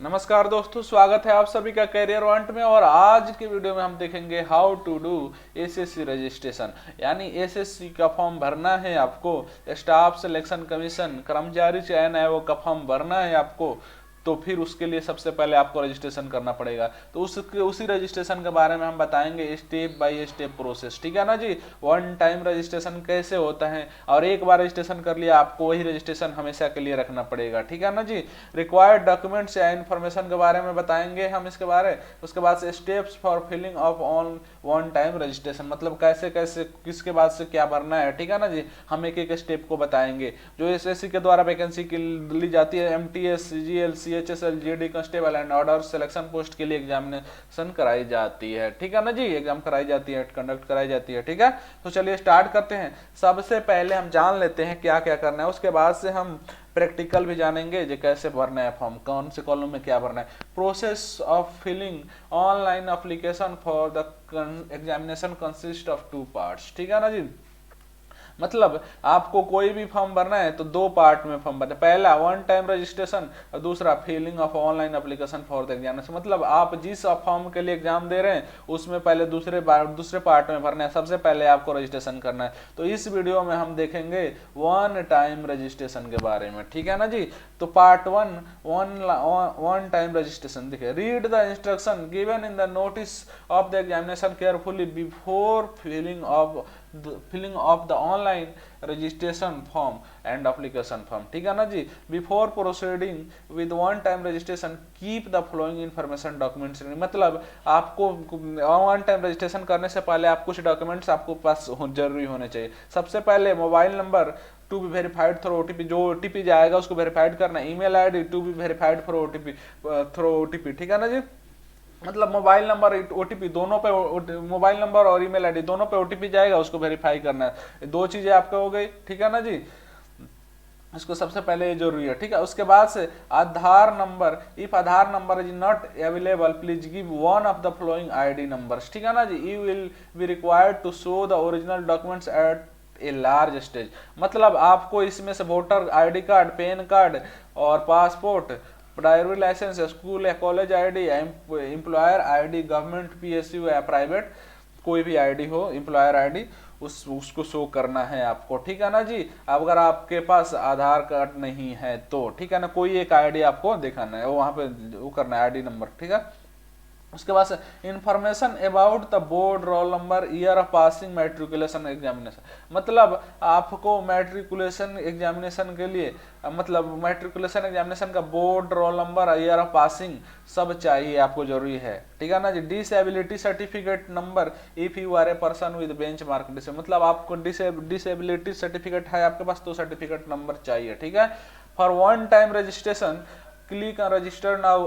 नमस्कार दोस्तों, स्वागत है आप सभी का करियर वांट में। और आज की वीडियो में हम देखेंगे how to do SSC registration. यानी एसएससी का फॉर्म भरना है आपको, स्टाफ सिलेक्शन कमीशन कर्मचारी चयन आयोग का फॉर्म भरना है आपको। तो फिर उसके लिए सबसे पहले आपको रजिस्ट्रेशन करना पड़ेगा। तो उसी रजिस्ट्रेशन के बारे में हम बताएंगे, स्टेप बाय स्टेप प्रोसेस, ठीक है ना जी। वन टाइम रजिस्ट्रेशन कैसे होता है, और एक बार रजिस्ट्रेशन कर लिया आपको वही रजिस्ट्रेशन हमेशा के लिए रखना पड़ेगा, ठीक है ना जी। रिक्वायर्ड डॉक्यूमेंट्स या इन्फॉर्मेशन के बारे में बताएंगे हम इसके बारे। उसके बाद से steps for filling of on one time registration, मतलब कैसे कैसे किसके बाद से क्या भरना है, ठीक है ना जी। हम एक एक स्टेप को बताएंगे। जो एसएससी के द्वारा वैकेंसी ली जाती है, MTS, CGL, CHSL, GD constable and order selection post के लिए एग्जामिनेशन कराई जाती है, ठीक है ना जी। एग्जाम कराई जाती है, कंडक्ट कराई जाती है, ठीक है। तो चलिए स्टार्ट करते हैं। सबसे पहले हम जान लेते हैं क्या क्या करना है, उसके बाद से हम प्रैक्टिकल भी जानेंगे जो कैसे भरना है फॉर्म, कौन से कॉलम में क्या भरना है। Process of filling online application for the examination consist of 2 parts, ठीक है ना जी। मतलब आपको कोई भी फॉर्म भरना है तो 2 पार्ट में फॉर्म भरना है। पहला वन टाइम रजिस्ट्रेशन और दूसरा filling of online application for the examination. मतलब आप जिस फॉर्म के लिए एग्जाम दे रहे हैं उसमें पहले दूसरे पार्ट में भरना है। सबसे पहले आपको रजिस्ट्रेशन करना है। तो इस वीडियो में हम देखेंगे वन टाइम रजिस्ट्रेशन के बारे में, ठीक है ना जी। तो पार्ट वन टाइम रजिस्ट्रेशन देखिए। Read the instruction given in the notice of the examination carefully before filling of the online registration form and application form, ठीक है ना जी। Before proceeding with one time registration keep the following information documents. मतलब आपको one time registration करने से पहले आप कुछ डॉक्यूमेंट्स आपको पास जरूरी होने चाहिए। सबसे पहले mobile number to be verified through OTP, जो ओटीपी जाएगा उसको वेरीफाइड करना। Email ID to be verified through OTP, ठीक है ना जी। मतलब मोबाइल नंबर ओटीपी दोनों पे, मोबाइल नंबर और ईमेल आईडी दोनों पे ओटीपी जाएगा, उसको वेरीफाई करना है। 2 चीजें आपके हो गई, ठीक है ना जी। इसको सबसे पहले ये जरूरी है, ठीक है। उसके बाद से Aadhaar number, if Aadhaar number is not available please give one of the following ID numbers, ठीक है ना जी। You will be required to show the original documents at a large stage. मतलब आपको इसमें से voter ID card, PAN card और passport, driving licence, school या college ID, employer ID, government PSU या प्राइवेट कोई भी आईडी हो, एम्प्लॉयर आईडी, उसको शो करना है आपको, ठीक है ना जी। अगर आपके पास आधार कार्ड नहीं है तो, ठीक है ना, कोई एक आईडी आपको दिखाना है, वो वहां पे वो करना है आईडी नंबर, ठीक है। उसके बाद information about the board, roll number, year of passing, matriculation examination. मतलब आपको मैट्रिकुलेशन एग्जामिनेशन के लिए, मतलब मैट्रिकुलेशन एग्जामिनेशन का board, roll number, year of passing सब चाहिए आपको, जरूरी है, ठीक है ना जी। Disability certificate number if you are a person with benchmark disabled. मतलब आपको डिसेबिलिटी सर्टिफिकेट है आपके पास तो सर्टिफिकेट नंबर चाहिए, ठीक है। For one time registration click on register now,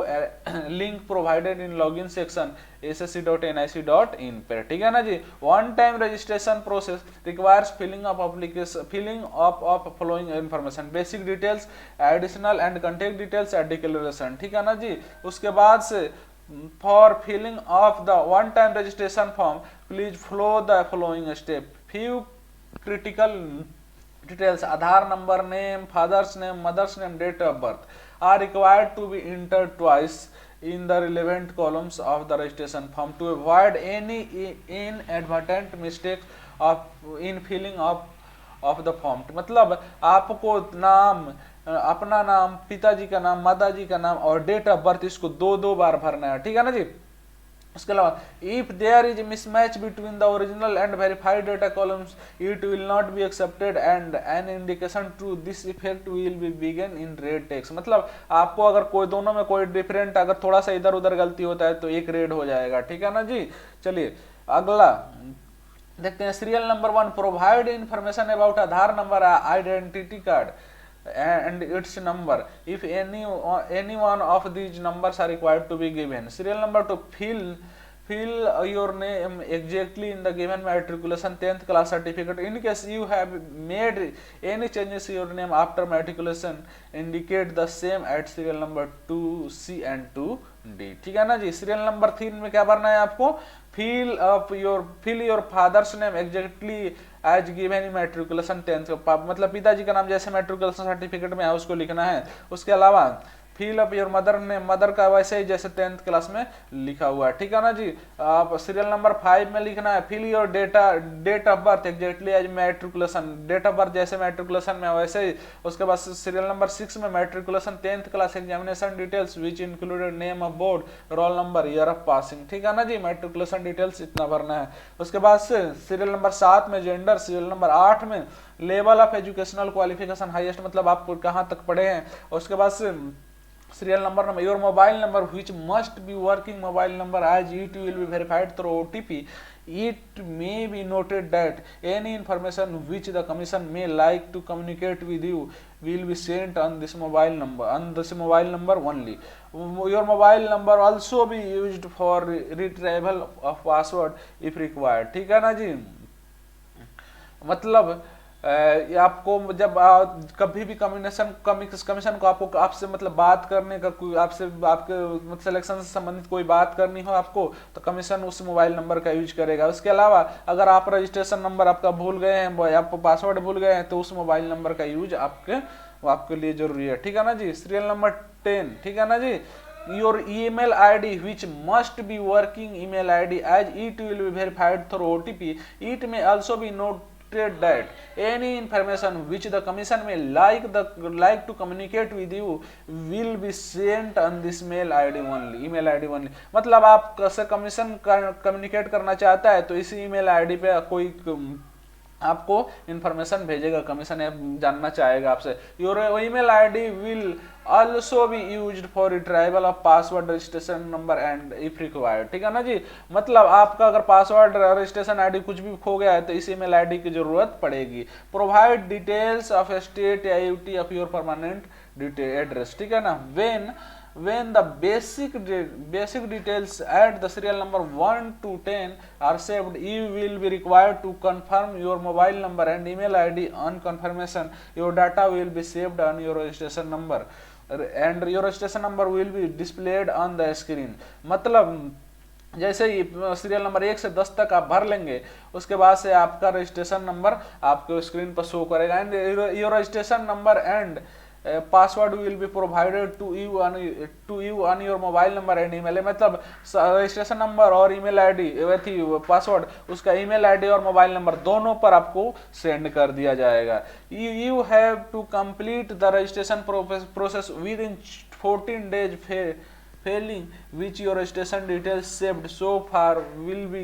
link provided in login section ssc.nic.in पर, ठीक है ना जी। One time registration process requires filling of application, filling of following information, basic details, additional and contact details and declaration, ठीक है ना जी। उसके बाद से for filling of the one time registration form please follow the following step. Few critical details, Aadhaar number, name, father's name, mother's name, date of birth are required to be entered twice in the relevant columns of the registration form to avoid any inadvertent mistake in filling of the form। मतलब आपको नाम, अपना नाम, पिताजी का नाम, माताजी का नाम और डेट ऑफ बर्थ, इसको 2 बार भरना है, ठीक है ना जी। उसके अलावा if there is mismatch between the original and verified data columns it will not be accepted and an indication to this effect will be begin in red text. मतलब आपको अगर कोई दोनों में कोई डिफरेंट, अगर थोड़ा सा इधर उधर गलती होता है तो एक रेड हो जाएगा, ठीक है ना जी। चलिए अगला देखते हैं। Serial number 1 provide information about Aadhaar number, identity card and its number if any one of these numbers are required to be given। serial number 2 fill your name exactly in the given matriculation 10th class certificate in case you have made any changes in your name after matriculation indicate the same at serial number 2C and 2D, ठीक है ना जी। Serial number 3 में क्या भरना है आपको? fill your father's name exactly as given in matriculation 10th। मतलब पिताजी का नाम जैसे मैट्रिकुलेशन सर्टिफिकेट में है उसको लिखना है। उसके अलावा फिल अप योर मदर ने, मदर का वैसे ही जैसे 10th क्लास में लिखा हुआ है, ठीक है ना जी। आप सीरियल नंबर 5 में लिखना है fill your date of birth exactly as matriculation, date of birth जैसे मैट्रिकुलेशन में वैसे ही। उसके बाद सीरियल नंबर 6 में matriculation 10th class examination details which included name of board, roll number, year of passing, ठीक है ना जी। मैट्रिकुलेशन डिटेल्स इतना भरना है। उसके बाद से सीरियल नंबर 7 में जेंडर, सीरियल नंबर 8 में level of educational qualification highest, मतलब आप कहाँ तक पढ़े हैं। उसके बाद से serial number your mobile number which must be working mobile number as it will be verified through OTP. It may be noted that any information which the commission may like to communicate with you will be sent on this mobile number only. Your mobile number also be used for retrieval of password if required, ठीक है ना जी। मतलब आपको जब कभी भी commission को आपको आपसे मतलब बात करने का कोई आपसे आपके मतलब सिलेक्शन से संबंधित कोई बात करनी हो आपको, तो कमीशन उस मोबाइल नंबर का यूज करेगा। उसके अलावा अगर आप रजिस्ट्रेशन नंबर आपका भूल गए हैं, आप पासवर्ड भूल गए हैं, तो उस मोबाइल नंबर का यूज आपके लिए जरूरी है, ठीक है ना जी। सीरियल नंबर 10, ठीक है ना जी। Your email ID which must be working email ID as it will be verified through OTP. It may also be noted that any information which the commission may like to communicate with you will be sent on this mail ID only, email ID only। मतलब आप कैसे commission communicate करना चाहता है तो इसी email ID पे कोई आपको इंफॉर्मेशन भेजेगा, कमीशन जानना चाहेगा आपसे। Your email ID will also be used for retrieval of password registration number and if required, ठीक है ना जी। मतलब आपका अगर पासवर्ड रजिस्ट्रेशन आईडी कुछ भी खो गया है तो इस ईमेल आईडी की जरूरत पड़ेगी। प्रोवाइड डिटेल्स ऑफ स्टेट या UT of your permanent address, ठीक है ना। when the basic details at the serial number 1 to 10 are saved, you will be required to confirm your mobile number and email ID. On confirmation, your data will be saved on your registration number and your registration number will be displayed on the screen। मतलब जैसे ही serial number 1 से 10 तक आप भर लेंगे, उसके बाद से आपका रजिस्ट्रेशन नंबर आपको स्क्रीन पर शो करेगा and your registration number and password will be provided to you on your mobile number and email. मतलब रजिस्ट्रेशन नंबर और ईमेल आईडी पासवर्ड उसका ईमेल आईडी और मोबाइल नंबर दोनों पर आपको सेंड कर दिया जाएगा। You have to complete the registration process within 14 days failing which your registration details saved so far will be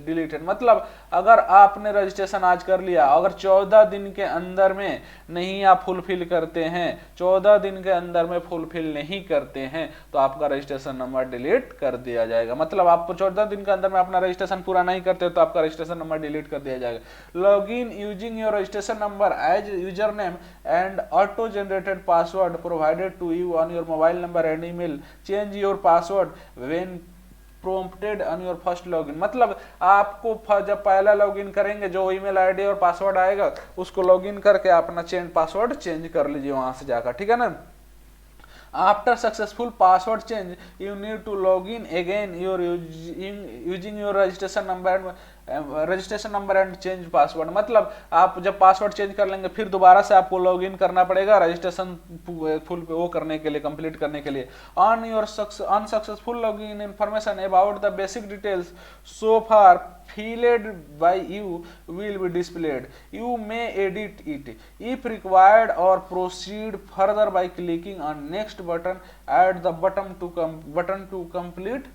deleted। मतलब अगर आपने रजिस्ट्रेशन आज कर लिया, अगर 14 दिन के अंदर में नहीं आप फुलफिल करते हैं, 14 दिन के अंदर में फुलफिल नहीं करते हैं, तो आपका रजिस्ट्रेशन नंबर डिलीट कर दिया जाएगा। मतलब आप 14 दिन के अंदर में अपना रजिस्ट्रेशन पूरा नहीं करते तो आपका रजिस्ट्रेशन नंबर डिलीट कर दिया जाएगा। Log in using your registration number as user name and auto generated password provided to you on your mobile number and email. Change your password when prompted on your first login। मतलब आपको जब पहला login करेंगे जो email ID और password आएगा उसको login करके अपना पासवर्ड चेंज कर लीजिए वहां से जाकर, ठीक है ना। After successful password change, you need to log in again using your registration number and change password। मतलब आप जब पासवर्ड चेंज कर लेंगे फिर दोबारा से आपको लॉग इन करना पड़ेगा रजिस्ट्रेशन फुल वो करने के लिए, कंप्लीट करने के लिए। On your unsuccessful login information about the basic details so far filled by you will be displayed. You may edit it if required or proceed further by clicking on next button at the button to complete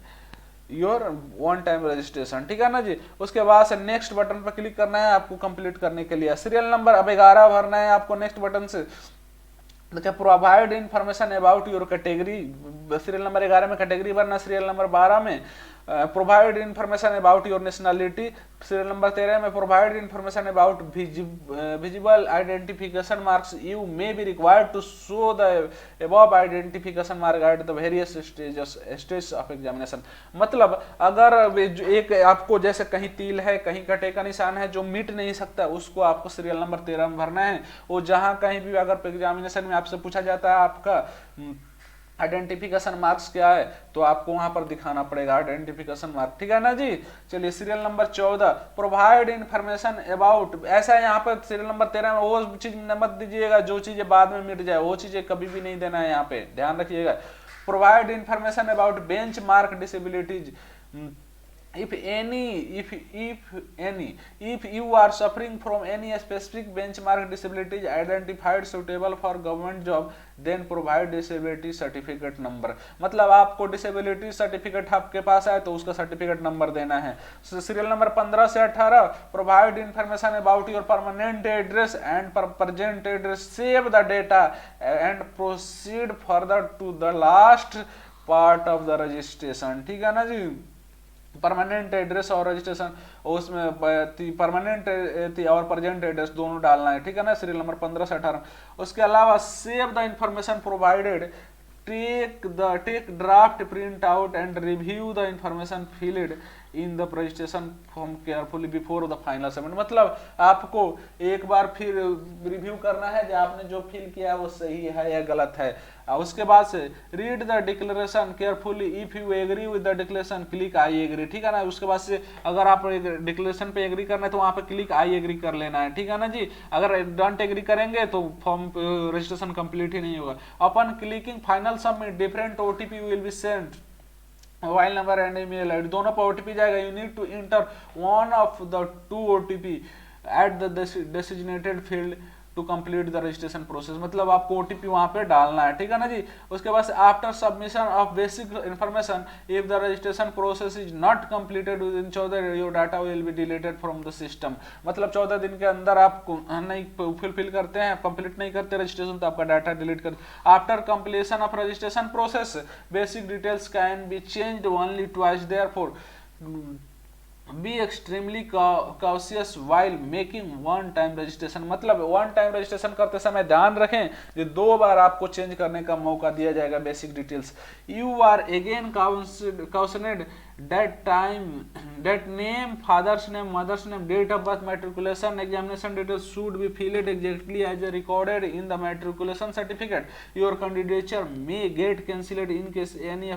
your one time registration, ठीक है ना जी। उसके बाद से next button पर click करना है आपको कंप्लीट करने के लिए। सीरियल नंबर अब 11 भरना है आपको नेक्स्ट बटन से। देखिए provide information about your category, serial number 11 में कैटेगरी भरना, सीरियल नंबर 12 में provide information about your nationality, serial number 13 में provide information about visible identification marks. You may be required to show the above identification mark at the various stage of examination. मतलब अगर एक आपको जैसे कहीं तिल है, कहीं कटे का निशान है जो मिट नहीं सकता, उसको आपको सीरियल नंबर 13 में भरना है। वो जहां कहीं भी अगर एग्जामिनेशन में आपसे पूछा जाता है आपका आइडेंटिफिकेशन मार्क्स क्या है तो आपको वहां पर दिखाना पड़ेगा आइडेंटिफिकेशन मार्क, ठीक है ना जी। चलिए serial number 14, provide information about, ऐसा है यहाँ पर सीरियल नंबर 13 में वो चीज मत दीजिएगा जो चीजें बाद में मिट जाए, वो चीजें कभी भी नहीं देना है, यहाँ पे ध्यान रखिएगा। Provide information about bench mark disabilities if you are suffering from any specific benchmark disabilities identified suitable for government job then provide disability certificate number, मतलब आपको डिसेबिलिटी सर्टिफिकेट आपके पास है तो उसका सर्टिफिकेट नंबर देना है। सीरियल नंबर 15 से 18, provide information about your permanent address and present address, save the data and proceed further to the last part of the registration, ठीक है ना जी। परमानेंट एड्रेस और रजिस्ट्रेशन उसमें परमानेंट और प्रेजेंट एड्रेस दोनों डालना है, ठीक है ना, सीरियल नंबर 15 से 18। उसके अलावा save the information provided, take draft print out and review the information filled in the registration form carefully before the final submit, मतलब आपको एक बार फिर रिव्यू करना है कि आपने जो फिल किया है वो सही है या गलत है। उसके बाद से read the declaration carefully, if you agree with the declaration click I agree, ठीक है ना। उसके बाद से अगर आप डिक्लेरेशन पे एग्री करना है तो वहां पे क्लिक आई एग्री कर लेना है, ठीक है ना जी। अगर डोंट एग्री करेंगे तो फॉर्म रजिस्ट्रेशन कंप्लीट ही नहीं होगा। Upon clicking final submit different OTP will be sent, mobile number and email ID दोनों पर ओटीपी जाएगा। You need to enter one of the two OTP at the designated field to complete the registration process, मतलब आपको OTP वहां पे डालना है, ठीक है ना जी। उसके बाद after submission of basic information if the registration process is not completed with in 14 your data will be deleted from the system, मतलब 14 दिन के अंदर आप नहीं फुलफिल करते हैं, कंप्लीट नहीं करते रजिस्ट्रेशन तो आपका डाटा डिलीट कर। After completion of registration process basic details can be changed only twice, therefore be extremely cautious while making one time registration, मतलब वन टाइम रजिस्ट्रेशन करते समय ध्यान रखें कि 2 बार आपको चेंज करने का मौका दिया जाएगा basic details. You are again counselled that name, father's name, mother's name, date of birth, matriculation, examination details should be filled exactly as recorded in the matriculation certificate. Your candidature may get cancelled in case any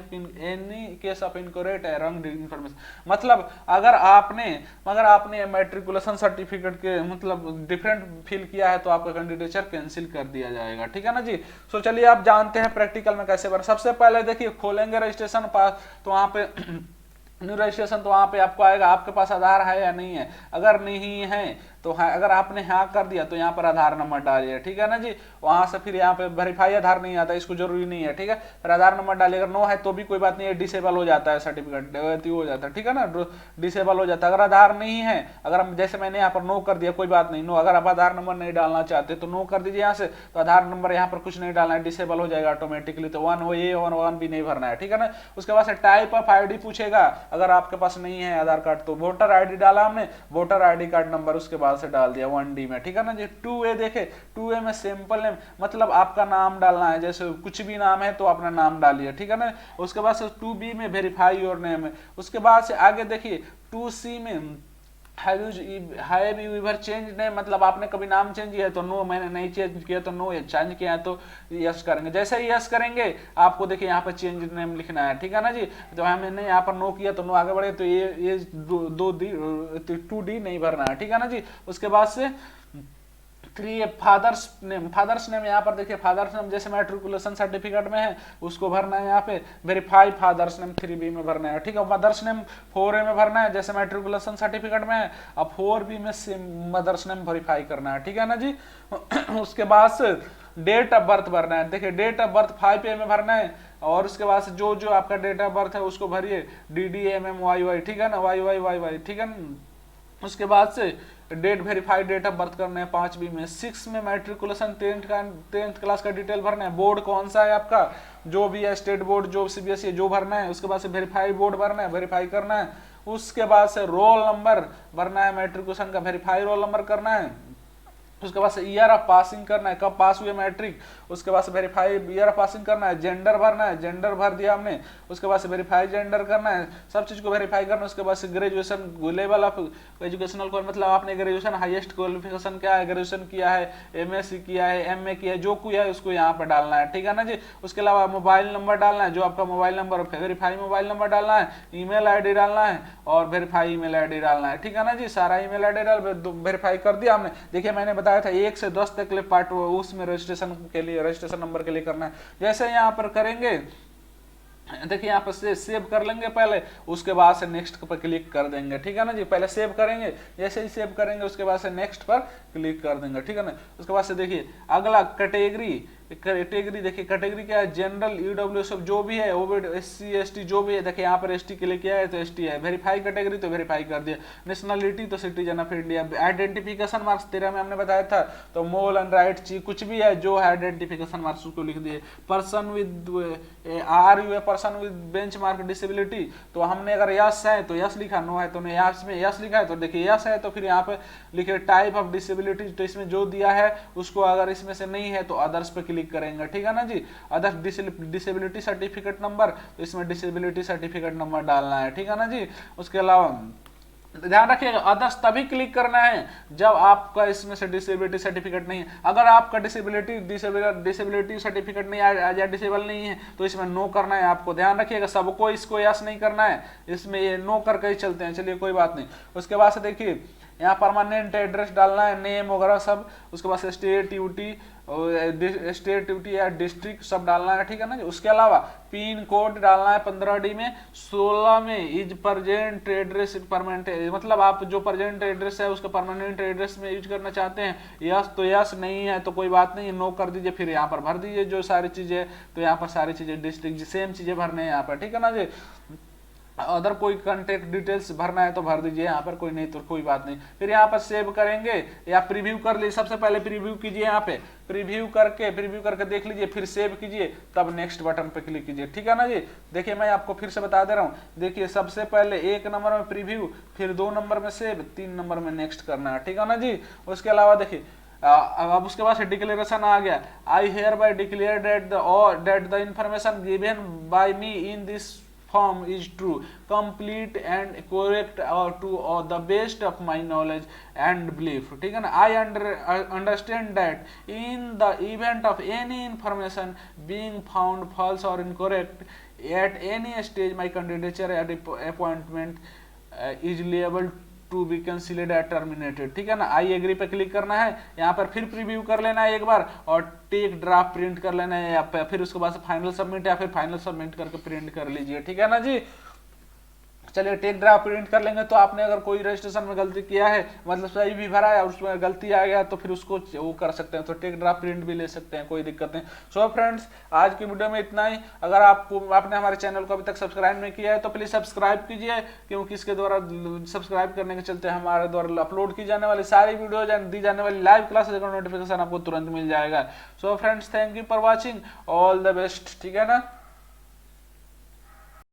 case of incorrect or wrong information, मतलब अगर आपने matriculation certificate के मतलब different fill किया है तो आपका candidature cancel कर दिया जाएगा, ठीक है ना जी। सो चलिए आप जानते हैं प्रैक्टिकल में कैसे बना। सबसे पहले देखिए खोलेंगे रजिस्ट्रेशन पास तो वहां पे न्यू रजिस्ट्रेशन तो वहां पे आपको आएगा आपके पास आधार है या नहीं है, अगर नहीं है तो हाँ, अगर आपने हाँ कर दिया तो यहाँ पर आधार नंबर डालिए, ठीक है ना जी। वहां से फिर यहाँ पे वेरीफाई आधार नहीं आता, इसको जरूरी नहीं है, ठीक है। फिर आधार नंबर डालिए, अगर नो है तो भी कोई बात नहीं है, डिसेबल हो जाता है सर्टिफिकेट, हो जाता है, ठीक है ना, डिसेबल हो जाता है। अगर आधार नहीं है, अगर हम जैसे मैंने यहाँ पर नो कर दिया कोई बात नहीं, नो, अगर आप आधार नंबर नहीं डालना चाहते तो नो कर दीजिए यहाँ से, तो आधार नंबर यहाँ पर कुछ नहीं डालना है, डिसेबल हो जाएगा ऑटोमेटिकली, तो 1 ये 1 भी नहीं भरना है, ठीक है ना। उसके बाद से टाइप ऑफ आईडी पूछेगा, अगर आपके पास नहीं है आधार कार्ड तो वोटर आईडी डाला हमने, वोटर आईडी कार्ड नंबर उसके बाद से डाल दिया 1D में, ठीक है ना जी। 2A देखे, 2A में सिंपल नेम, मतलब आपका नाम डालना है, जैसे कुछ भी नाम है तो अपना नाम डालिए, ठीक है ना। उसके बाद से 2B में वेरीफाई योर नेम है। उसके बाद से आगे देखिए 2C में have you ever change name, मतलब आपने कभी नाम चेंज किया है तो नो, मैंने नहीं चेंज किया तो नो, चेंज किया है तो यस करेंगे। जैसे ही यस करेंगे आपको देखिए यहाँ पर चेंज नेम लिखना है, ठीक है ना जी। तो हमने यहाँ पर नो किया तो नो, आगे बढ़े तो ये 2D नहीं भरना है, ठीक है ना जी। उसके बाद से 3 फादर्स नेम यहाँ पर देखिए, फादर्स नेम जैसे मैट्रिकुलेशन सर्टिफिकेट में है उसको भरना है, यहाँ पे वेरीफाई फादर्स नेम 3B में भरना है, ठीक है। मदर्स नेम 4A में भरना है जैसे मैट्रिकुलेशन सर्टिफिकेट में है, अब 4B में मदर्स नेम वेरीफाई करना है, ठीक है ना जी। उसके बाद से डेट ऑफ बर्थ भरना है, देखिए डेट ऑफ बर्थ 5A में भरना है, और उसके बाद से जो आपका डेट ऑफ बर्थ है उसको भरिए DDMMYY, ठीक है ना, YYYY, ठीक है। उसके बाद से date verified date of birth करना है 5B में। 6 में मैट्रिकुलेशन 10th क्लास का डिटेल भरना है, बोर्ड कौन सा है आपका, जो भी है स्टेट बोर्ड जो CBSE जो भरना है। उसके बाद से वेरीफाइड बोर्ड भरना है, वेरीफाई करना है। उसके बाद से रोल नंबर भरना है, मैट्रिकुलेशन का वेरीफाई रोल नंबर करना है। उसके बाद से ईयर ऑफ पासिंग करना है, कब पास हुए मैट्रिक। उसके बाद से वेरीफाई ईयर ऑफ पासिंग करना है, जेंडर भरना है, जेंडर भर दिया हमने। उसके बाद से वेरीफाई जेंडर करना है, सब चीज को वेरीफाई करना है। उसके बाद से ग्रेजुएशन लेवल ऑफ एजुकेशनल मतलब आपने ग्रेजुएशन हाईएस्ट क्वालिफिकेशन क्या है, ग्रेजुएशन किया है, एमएससी किया है, एमए किया है, जो किया है उसको यहाँ पर डालना है, ठीक है ना जी। उसके अलावा मोबाइल नंबर डालना है, जो आपका mobile number, verify mobile number डालना है, ईमेल आईडी डालना है और वेरीफाई ईमेल आईडी डालना है, ठीक है ना जी। सारा ईमेल आईडी डाल वेरीफाई कर दिया हमने। देखिए मैंने बताया था 1 से 10 तक ले पार्ट उसमें रजिस्ट्रेशन के लिए, रजिस्ट्रेशन नंबर के लिए करना है। जैसे यहाँ पर करेंगे, देखिए यहाँ पर से सेव कर लेंगे पहले, उसके बाद से नेक्स्ट पर क्लिक कर देंगे, ठीक है ना जी। पहले सेव करेंगे, जैसे ही सेव करेंगे उसके बाद से नेक्स्ट पर क्लिक कर देंगे, ठीक है ना। उसके बाद से देखिए अगला कैटेगरी, देखिए कैटेगरी क्या है, जनरल, ईडब्ल्यू सब जो भी है, ओबीसी, एससी एसटी जो भी है। देखिए यहाँ पर एसटी के लिए किया है तो एसटी है, वेरीफाई कैटेगरी तो वेरीफाई कर दिया, नेशनलिटी तो citizen of India, identification marks 13 में हमने बताया था तो मोल एंड राइट ची कुछ भी है जो है आइडेंटिफिकेशन मार्क्स उसको लिख दिए। Person with are you a person with benchmark disability, तो हमने अगर यस है तो यस लिखा, नो है तो नहीं, यस में यस लिखा है तो देखिए यस है तो फिर यहाँ पे लिखे टाइप ऑफ डिसेबिलिटी, तो इसमें जो दिया है उसको, अगर इसमें से नहीं है तो अदर्स पे क्लिक करेंगे, ठीक है ना जी। अदर्स डिसेबिलिटी सर्टिफिकेट नंबर, तो इसमें डिसेबिलिटी सर्टिफिकेट नंबर डालना है, ठीक है ना जी। उसके अलावा ध्यान रखिएगा अदर्स तभी क्लिक करना है जब आपका इसमें से डिसेबिलिटी सर्टिफिकेट नहीं है। अगर आपका डिसेबिलिटी सर्टिफिकेट नहीं या डिसेबल नहीं है तो इसमें नो करना है आपको। ध्यान रखिएगा सबको इसको यस नहीं करना है, इसमें ये नो करके ही चलते हैं। चलिए कोई बात नहीं। उसके बाद से देखिए यहाँ परमानेंट एड्रेस डालना है, नेम वगैरह सब। उसके बाद से स्टेट ड्यूटी या डिस्ट्रिक्ट सब डालना है, ठीक है ना जी। उसके अलावा पिन कोड डालना है 15D में, 16 में इज प्रेजेंट एड्रेस परमानेंट, मतलब आप जो प्रेजेंट एड्रेस है उसका परमानेंट एड्रेस में यूज करना चाहते हैं, यस तो यस, नहीं है तो कोई बात नहीं, नो कर दीजिए। फिर यहाँ पर भर दीजिए जो सारी चीजें, तो यहाँ पर सारी चीजें डिस्ट्रिक्ट सेम चीजें भरने हैं यहाँ पर, ठीक है ना जी। अदर कोई कॉन्टेक्ट डिटेल्स भरना है तो भर दीजिए यहाँ पर, कोई नहीं तो कोई बात नहीं। फिर यहाँ पर सेव करेंगे या प्रीव्यू कर लीजिए, सबसे पहले प्रीव्यू कीजिए, यहाँ पे प्रीव्यू करके देख लीजिए, फिर सेव कीजिए, तब नेक्स्ट बटन पे क्लिक कीजिए, ठीक है ना जी। देखिए मैं आपको फिर से बता दे रहा हूँ, देखिए सबसे पहले 1 नंबर में प्रीव्यू, फिर 2 नंबर में सेव, 3 नंबर में नेक्स्ट करना है, ठीक है ना जी। उसके अलावा देखिए अब उसके बाद डिक्लेरेशन आ गया, I hereby declare that the information given by me in this form is true, complete and correct to the best of my knowledge and belief, ठीक है ना। I understand that in the event of any information being found false or incorrect at any stage my candidature and appointment is liable to be cancelled या terminated, ठीक है ना। I agree पे click करना है, यहाँ पर फिर प्रीव्यू कर लेना है एक बार और टेक ड्राफ्ट प्रिंट कर लेना है, या फिर उसके बाद फाइनल सबमिट, या फिर फाइनल सबमिट करके प्रिंट कर लीजिए, ठीक है ना जी। चलिए टेक ड्राफ्ट प्रिंट कर लेंगे, तो आपने अगर कोई रजिस्ट्रेशन में गलती किया है, मतलब सही भी भरा है और उसमें गलती आ गया, तो फिर उसको वो कर सकते हैं, तो टेक ड्राफ्ट प्रिंट भी ले सकते हैं, कोई दिक्कत नहीं। सो फ्रेंड्स आज की वीडियो में इतना ही। अगर आपने हमारे चैनल को अभी तक सब्सक्राइब नहीं किया है तो प्लीज सब्सक्राइब कीजिए, क्योंकि इसके द्वारा सब्सक्राइब करने के चलते हमारे द्वारा अपलोड की जाने वाली सारी वीडियोज, दी जाने वाली लाइव क्लासेज का नोटिफिकेशन आपको तुरंत मिल जाएगा। So friends thank you for watching, all the best, ठीक है ना।